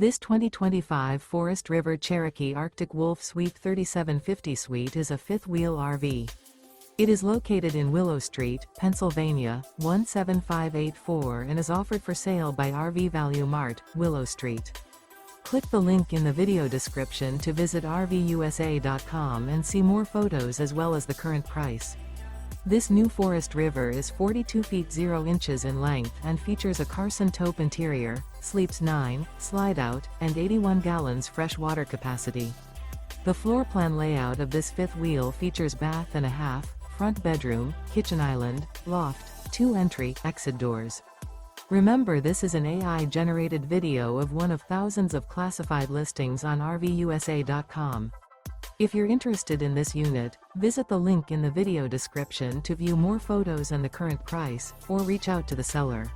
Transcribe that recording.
This 2025 Forest River Cherokee Arctic Wolf Suite 3750 Suite is a fifth-wheel RV. It is located in Willow Street, Pennsylvania, 17584 and is offered for sale by RV Value Mart, Willow Street. Click the link in the video description to visit RVUSA.com and see more photos as well as the current price. This new Forest River is 42 feet 0 inches in length and features a Carson Taupe interior, sleeps 9, slide-out, and 81 gallons fresh water capacity. The floor plan layout of this fifth wheel features bath and a half, front bedroom, kitchen island, loft, 2 entry/exit doors. Remember, this is an AI-generated video of one of thousands of classified listings on RVUSA.com. If you're interested in this unit, visit the link in the video description to view more photos and the current price, or reach out to the seller.